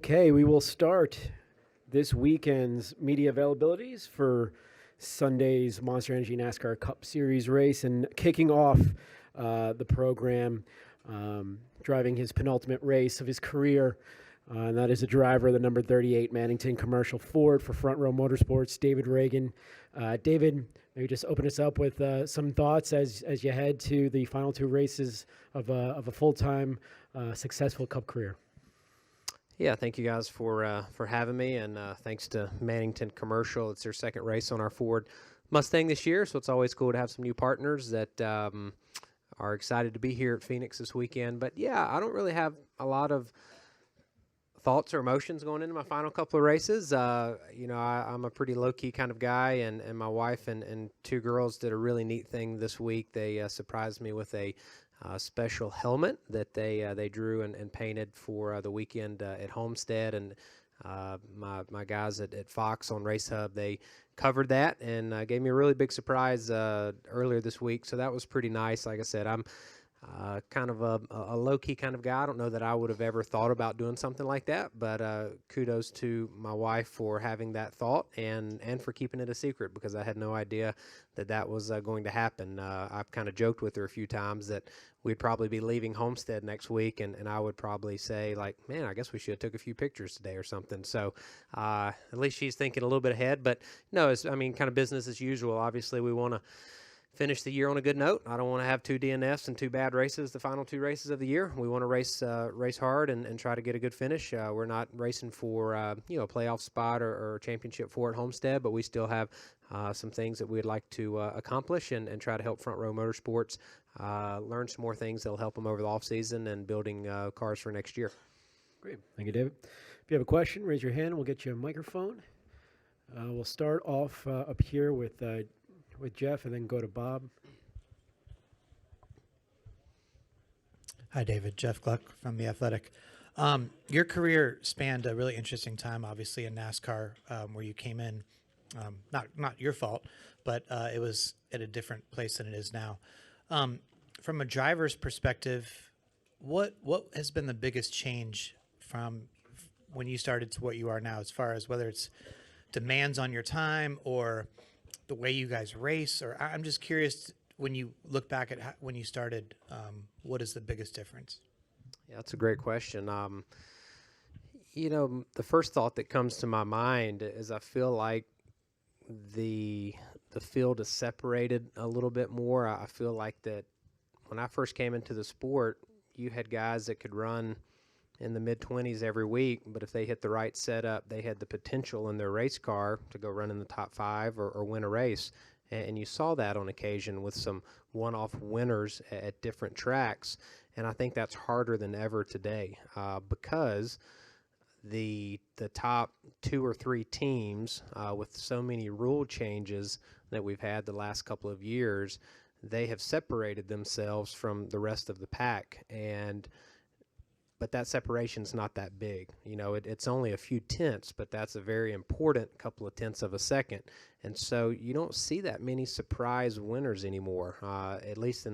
Okay, we will start this weekend's media availabilities for Sunday's Monster Energy NASCAR Cup Series race, and kicking off the program, driving his penultimate race of his career. And that is a driver of the number 38 Mannington Commercial Ford for Front Row Motorsports, David Ragan. David, maybe just open us up with some thoughts as you head to the final two races of a full-time, successful Cup career. Yeah, thank you guys for having me, and thanks to Mannington Commercial. It's their second race on our Ford Mustang this year, so it's always cool to have some new partners that are excited to be here at Phoenix this weekend. But yeah, I don't really have a lot of thoughts or emotions going into my final couple of races. I'm a pretty low-key kind of guy, and my wife and two girls did a really neat thing this week. They surprised me with a special helmet that they drew and painted for the weekend at Homestead, and my guys at Fox on Race Hub, they covered that and gave me a really big surprise earlier this week, so that was pretty nice. Like I said, I'm kind of a low-key kind of guy. I don't know that I would have ever thought about doing something like that, but kudos to my wife for having that thought and for keeping it a secret, because I had no idea that was going to happen. I've kind of joked with her a few times that we'd probably be leaving Homestead next week, and I would probably say, like, man, I guess we should have took a few pictures today or something. So at least she's thinking a little bit ahead. But no, kind of business as usual. Obviously, we want to finish the year on a good note. I don't want to have two DNFs and two bad races the final two races of the year. We want to race hard and try to get a good finish. We're not racing for a playoff spot or championship for at Homestead, but we still have some things that we'd like to accomplish and try to help Front Row Motorsports learn some more things that'll help them over the offseason and building cars for next year. Great. Thank you, David. If you have a question, raise your hand. We'll get you a microphone. We'll start off up here with Jeff and then go to Bob. Hi, David. Jeff Gluck from The Athletic. Your career spanned a really interesting time, obviously, in NASCAR, where you came in, not your fault, but it was at a different place than it is now. From a driver's perspective, what has been the biggest change from when you started to what you are now, as far as whether it's demands on your time or the way you guys race? Or I'm just curious, when you look back at when you started, what is the biggest difference? Yeah, that's a great question. The first thought that comes to my mind is I feel like the field is separated a little bit more. I feel like that when I first came into the sport, you had guys that could run in the mid-20s every week, but if they hit the right setup, they had the potential in their race car to go run in the top five or win a race. And you saw that on occasion with some one-off winners at different tracks. And I think that's harder than ever today because the top two or three teams, with so many rule changes that we've had the last couple of years, they have separated themselves from the rest of the pack. But that separation's not that big. It's only a few tenths, but that's a very important couple of tenths of a second. And so you don't see that many surprise winners anymore, at least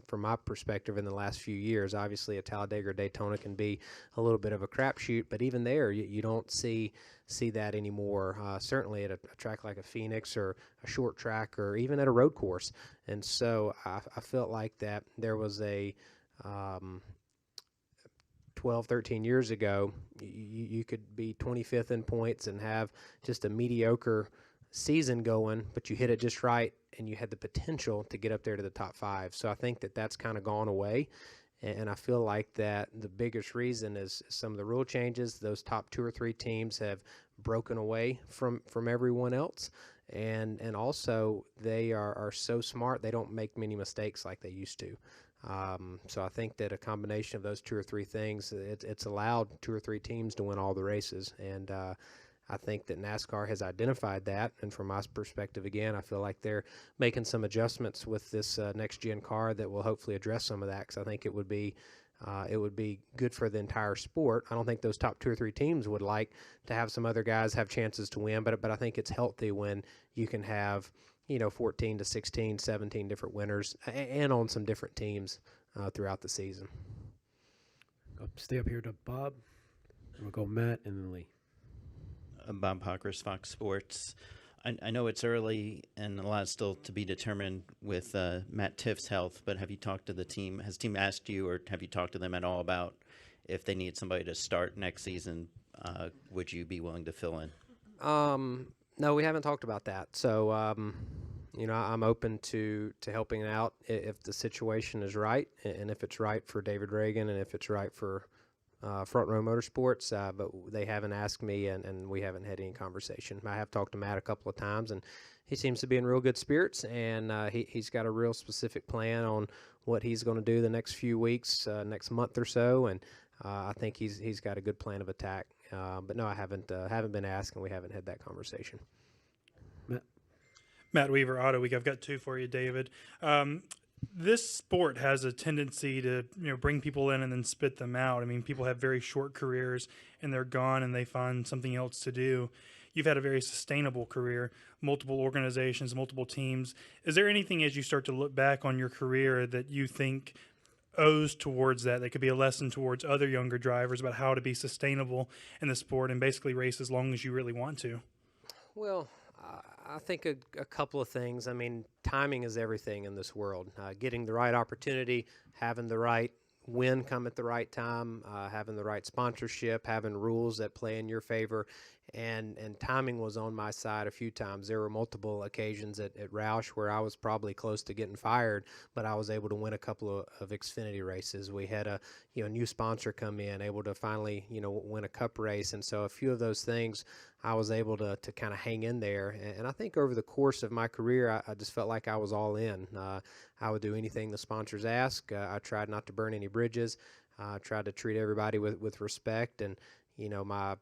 from my perspective, in the last few years. Obviously, a Talladega or Daytona can be a little bit of a crapshoot, but even there, you don't see that anymore, certainly at a track like a Phoenix or a short track or even at a road course. And so I felt like that there was a 12, 13 years ago, you could be 25th in points and have just a mediocre season going, but you hit it just right and you had the potential to get up there to the top five. So I think that's kind of gone away. And I feel like that the biggest reason is some of the rule changes. Those top two or three teams have broken away from everyone else. And also they are so smart, they don't make many mistakes like they used to. So I think that a combination of those two or three things, it's allowed two or three teams to win all the races. And I think that NASCAR has identified that. And from my perspective, again, I feel like they're making some adjustments with this next-gen car that will hopefully address some of that, because I think it would be good for the entire sport. I don't think those top two or three teams would like to have some other guys have chances to win, but I think it's healthy when you can have 14 to 16, 17 different winners and on some different teams throughout the season. I'll stay up here to Bob. We'll go Matt and then Lee. Bob Pockers, Fox Sports. I know it's early and a lot still to be determined with Matt Tiff's health, but have you talked to the team? Has the team asked you, or have you talked to them at all about if they need somebody to start next season? Would you be willing to fill in? No, we haven't talked about that. So, I'm open to helping out if the situation is right, and if it's right for David Ragan, and if it's right for Front Row Motorsports, but they haven't asked me, and we haven't had any conversation. I have talked to Matt a couple of times, and he seems to be in real good spirits, and he's got a real specific plan on what he's going to do the next few weeks, next month or so, and I think he's got a good plan of attack. But no, I haven't been asked, and we haven't had that conversation. Matt Weaver, Auto Week. I've got two for you, David. This sport has a tendency to bring people in and then spit them out. I mean, people have very short careers and they're gone and they find something else to do. You've had a very sustainable career, multiple organizations, multiple teams. Is there anything as you start to look back on your career that you think owes towards that could be a lesson towards other younger drivers about how to be sustainable in the sport and basically race as long as you really want to? Well, I think a couple of things. I mean, timing is everything in this world. Getting the right opportunity, having the right win come at the right time, having the right sponsorship, having rules that play in your favor, and timing was on my side a few times. There were multiple occasions at Roush where I was probably close to getting fired, but I was able to win a couple of Xfinity races. We had a new sponsor come in, able to finally win a cup race, and so a few of those things I was able to kind of hang in there. And I think over the course of my career, I just felt like I was all in. I would do anything the sponsors ask. I tried not to burn any bridges. I tried to treat everybody with respect. And my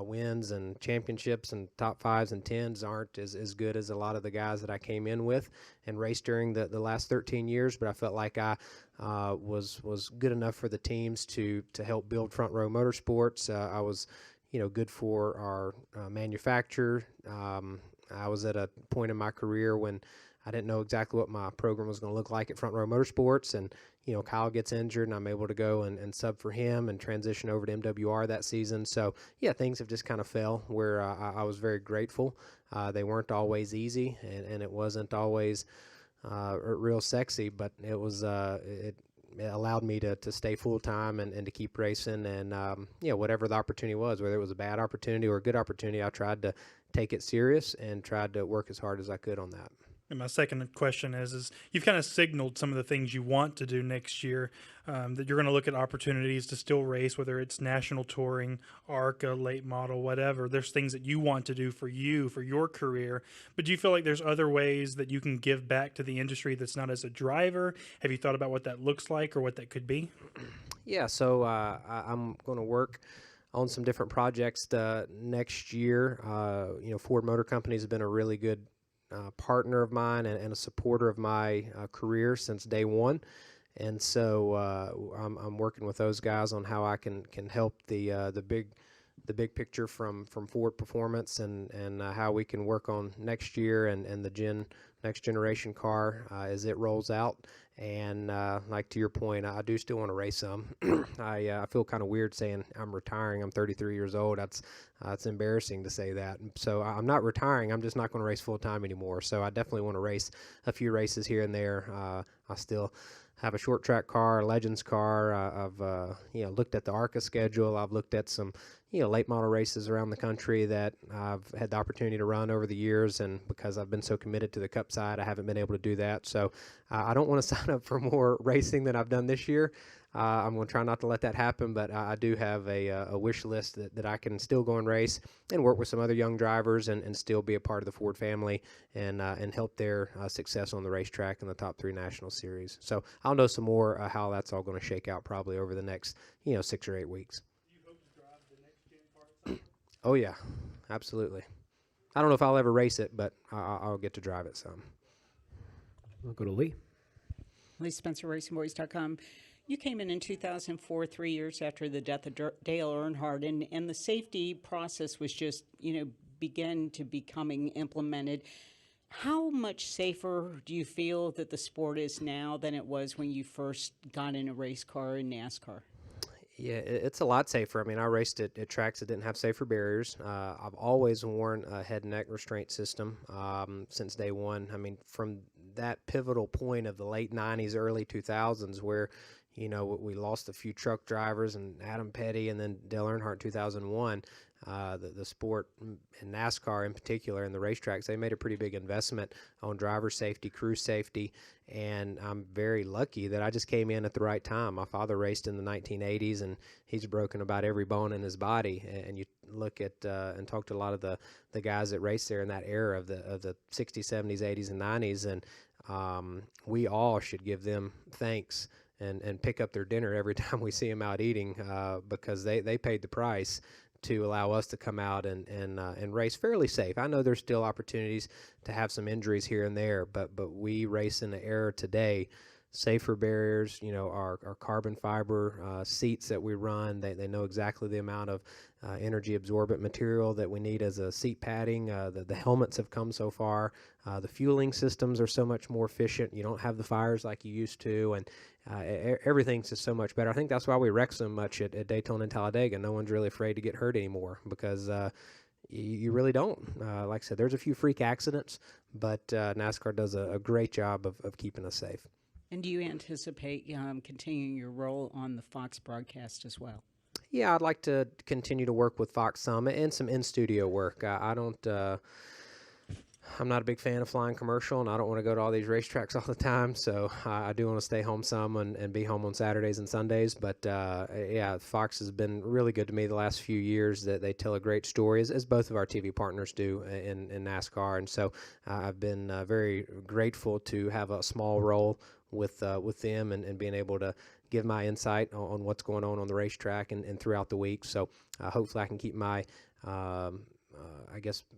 wins and championships and top 5s and 10s aren't as good as a lot of the guys that I came in with and raced during the last 13 years. But I felt like I was good enough for the teams to help build Front Row Motorsports. I was good for our manufacturer. I was at a point in my career when I didn't know exactly what my program was going to look like at Front Row Motorsports, and Kyle gets injured, and I'm able to go and sub for him and transition over to MWR that season. So yeah, things have just kind of fell where I was very grateful. They weren't always easy, and it wasn't always real sexy, but it was it allowed me to stay full time and to keep racing, and whatever the opportunity was, whether it was a bad opportunity or a good opportunity, I tried to take it serious and tried to work as hard as I could on that. And my second question is you've kind of signaled some of the things you want to do next year, that you're going to look at opportunities to still race, whether it's national touring, ARCA, late model, whatever. There's things that you want to do for your career. But do you feel like there's other ways that you can give back to the industry that's not as a driver? Have you thought about what that looks like or what that could be? Yeah, so I'm going to work on some different projects next year. Ford Motor Company has been a really good partner of mine and a supporter of my career since day one, and so I'm working with those guys on how I can help the big picture from Ford Performance and how we can work on next year and the next generation car as it rolls out. And like to your point, I do still want to race some. I feel kind of weird saying I'm retiring. I'm 33 years old. It's embarrassing to say that. So I'm not retiring. I'm just not going to race full time anymore. So I definitely want to race a few races here and there. I still have a short track car, a Legends car. I've looked at the ARCA schedule. I've looked at some late model races around the country that I've had the opportunity to run over the years, and because I've been so committed to the Cup side, I haven't been able to do that. So I don't want to sign up for more racing than I've done this year. I'm going to try not to let that happen, but I do have a wish list that I can still go and race and work with some other young drivers and still be a part of the Ford family and help their success on the racetrack in the top 3 national series. So I'll know some more how that's all going to shake out probably over the next 6 or 8 weeks. Do you hope to drive the next gen car? Oh yeah, absolutely. I don't know if I'll ever race it, but I'll get to drive it some. We'll go to Lee. Lee Spencer, RacingBoys.com. You came in 2004, 3 years after the death of Dale Earnhardt, and the safety process was just, began to becoming implemented. How much safer do you feel that the sport is now than it was when you first got in a race car in NASCAR? Yeah, it's a lot safer. I mean, I raced at tracks that didn't have safer barriers. I've always worn a head and neck restraint system since day one. I mean, from that pivotal point of the late 90s, early 2000s, where, we lost a few truck drivers and Adam Petty and then Dale Earnhardt in 2001. The sport and NASCAR in particular and the racetracks, they made a pretty big investment on driver safety, crew safety, and I'm very lucky that I just came in at the right time. My father raced in the 1980s, and he's broken about every bone in his body. And you look at and talk to a lot of the guys that raced there in that era of the 60s, 70s, 80s, and 90s, and we all should give them thanks and pick up their dinner every time we see them out eating because they paid the price to allow us to come out and race fairly safe. I know there's still opportunities to have some injuries here and there, but we race in the era today. Safer barriers, our carbon fiber seats that we run, they know exactly the amount of energy absorbent material that we need as a seat padding. The helmets have come so far. The fueling systems are so much more efficient. You don't have the fires like you used to, and everything's just so much better. I think that's why we wreck so much at Daytona and Talladega. No one's really afraid to get hurt anymore because you really don't. Like I said, there's a few freak accidents, but NASCAR does a great job of keeping us safe. And do you anticipate continuing your role on the Fox broadcast as well? Yeah, I'd like to continue to work with Fox some and some in-studio work. I'm not a big fan of flying commercial, and I don't want to go to all these racetracks all the time, so I do want to stay home some and be home on Saturdays and Sundays. But, yeah, Fox has been really good to me the last few years. That they tell a great story, as both of our TV partners do in NASCAR. And so I've been very grateful to have a small role with them and being able to give my insight on what's going on the racetrack and throughout the week. So hopefully I can keep my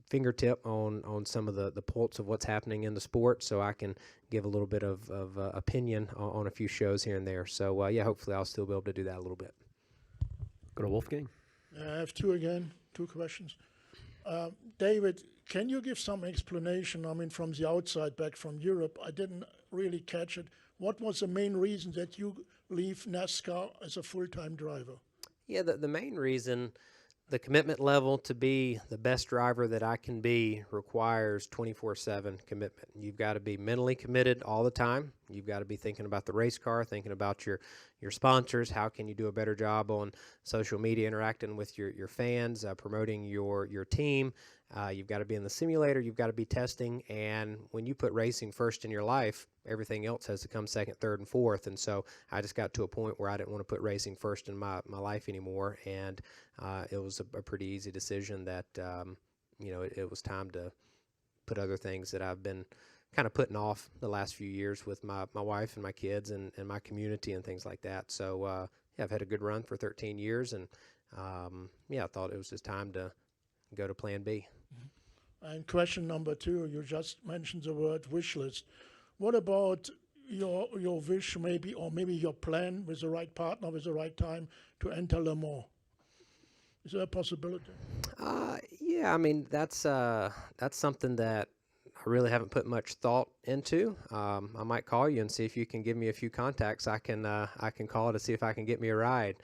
fingertip on some of the pulse of what's happening in the sport, so I can give a little bit of opinion on a few shows here and there. So, yeah, hopefully I'll still be able to do that a little bit. Go to Wolfgang. I have two questions. David, can you give some explanation? I mean, from the outside, back from Europe, I didn't really catch it. What was the main reason that you leave NASCAR as a full-time driver? Yeah, the main reason, the commitment level to be the best driver that I can be requires 24/7 commitment. You've got to be mentally committed all the time. You've got to be thinking about the race car, thinking about your sponsors. How can you do a better job on social media, interacting with your fans, promoting your team? You've got to be in the simulator. You've got to be testing. And when you put racing first in your life, everything else has to come second, third, and fourth. And so I just got to a point where I didn't want to put racing first in my life anymore. And it was a pretty easy decision that, it was time to put other things that I've been kind of putting off the last few years with my wife and my kids and my community and things like that. So, yeah, I've had a good run for 13 years. And, I thought it was just time to go to plan B. And question number two, you just mentioned the word wish list. What about your wish maybe, or maybe your plan with the right partner, with the right time to enter Le Mans? Is there a possibility? Yeah, I mean, that's something that I really haven't put much thought into. I might call you and see if you can give me a few contacts. I can call to see if I can get me a ride.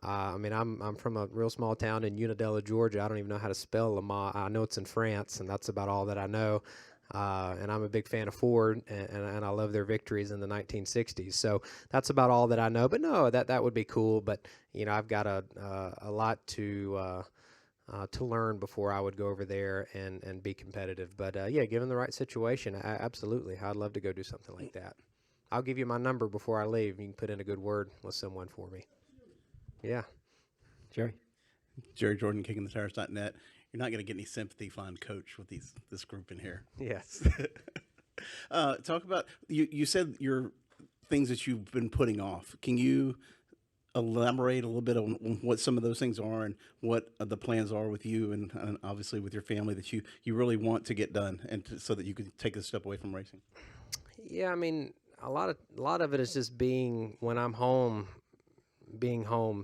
I mean, I'm from a real small town in Unadilla, Georgia. I don't even know how to spell Le Mans. I know it's in France, and that's about all that I know. And I'm a big fan of Ford, and I love their victories in the 1960s. So that's about all that I know. But no, that would be cool. But I've got a lot to learn before I would go over there and be competitive. But yeah, given the right situation, absolutely, I'd love to go do something like that. I'll give you my number before I leave. You can put in a good word with someone for me. Yeah. Jerry. Jerry Jordan, kickingthetires.net. You're not going to get any sympathy flying coach with this group in here. Yes. Talk about, you said your things that you've been putting off. Can you elaborate a little bit on what some of those things are and what the plans are with you and obviously with your family that you really want to get done so that you can take a step away from racing? Yeah, I mean, a lot of it is just being home.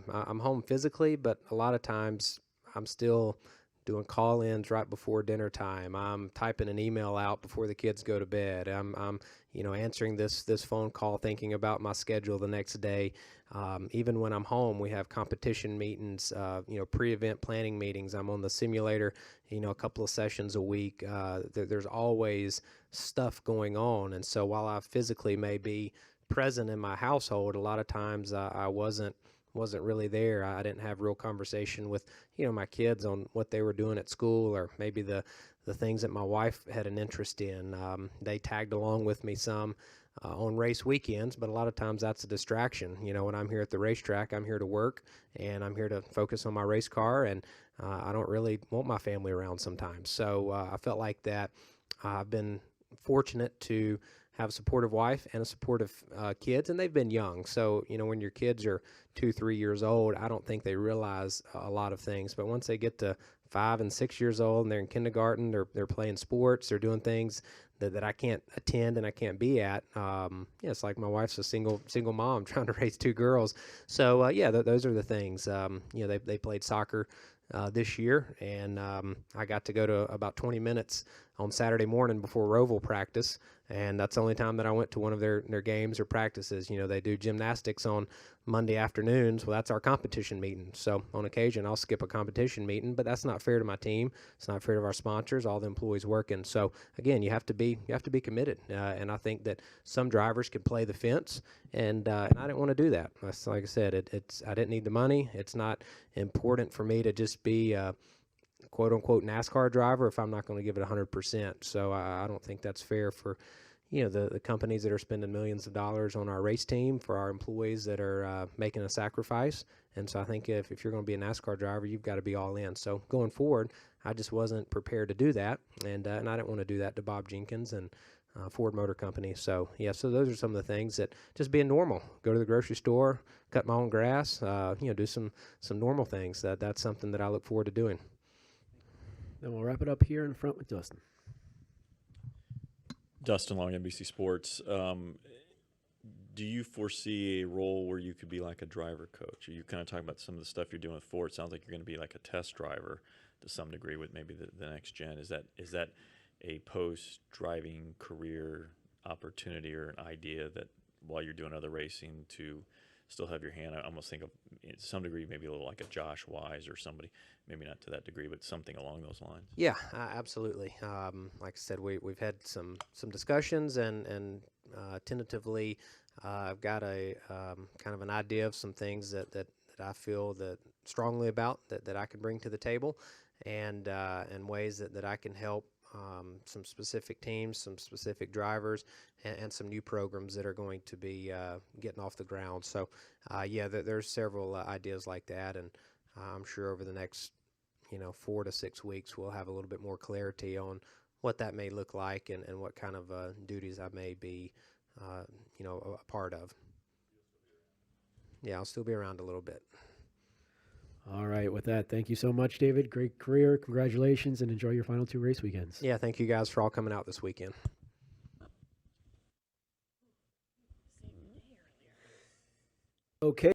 I'm home physically, but a lot of times I'm still doing call-ins right before dinner time. I'm typing an email out before the kids go to bed. I'm answering this phone call, thinking about my schedule the next day. Even when I'm home, we have competition meetings, pre-event planning meetings. I'm on the simulator, a couple of sessions a week. There's always stuff going on. And so while I physically may be present in my household, a lot of times I wasn't really there. I didn't have real conversation with, my kids on what they were doing at school, or maybe the things that my wife had an interest in. They tagged along with me some on race weekends, but a lot of times that's a distraction. When I'm here at the racetrack, I'm here to work and I'm here to focus on my race car, and I don't really want my family around sometimes. So I felt like that I've been fortunate to have a supportive wife and a supportive kids, and they've been young. So, when your kids are 2-3 years old, I don't think they realize a lot of things. But once they get to 5 and 6 years old and they're in kindergarten, they're playing sports, they're doing things that I can't attend and I can't be at. It's like my wife's a single mom trying to raise 2 girls. So, those are the things. They played soccer this year, and I got to go to about 20 minutes on Saturday morning before Roval practice, and that's the only time that I went to one of their games or practices. They do gymnastics on Monday afternoons. Well, that's our competition meeting. So on occasion, I'll skip a competition meeting, but that's not fair to my team. It's not fair to our sponsors, all the employees working. So again, you have to be committed, and I think that some drivers can play the fence, and I didn't want to do that. Like I said, I didn't need the money. It's not important for me to just be quote unquote NASCAR driver if I'm not going to give it 100%. So I don't think that's fair for the companies that are spending millions of dollars on our race team, for our employees that are making a sacrifice. And so I think if you're going to be a NASCAR driver, you've got to be all in. So going forward, I just wasn't prepared to do that, and I didn't want to do that to Bob Jenkins and Ford Motor Company. So so those are some of the things that just being normal. Go to the grocery store, cut my own grass, do some normal things. That's something that I look forward to doing. Then we'll wrap it up here in front with Dustin. Dustin Long, NBC Sports. Do you foresee a role where you could be like a driver coach? Are you kind of talking about some of the stuff you're doing with Ford? It sounds like you're going to be like a test driver to some degree with maybe the next gen. Is that a post-driving career opportunity or an idea that while you're doing other racing to still have your hand? I almost think of, to some degree, maybe a little like a Josh Wise or somebody, maybe not to that degree, but something along those lines. Yeah, absolutely. Like I said, we've had some discussions, and tentatively, I've got a kind of an idea of some things that I feel that strongly about that I can bring to the table, and ways that I can help some specific teams, some specific drivers, and some new programs that are going to be getting off the ground. So, there's several ideas like that, and I'm sure over the next 4 to 6 weeks we'll have a little bit more clarity on what that may look like, and what kind of duties I may be a part of. Yeah, I'll still be around a little bit. All right, with that, thank you so much, David. Great career. Congratulations, and enjoy your final 2 race weekends. Yeah, thank you guys for all coming out this weekend. Okay.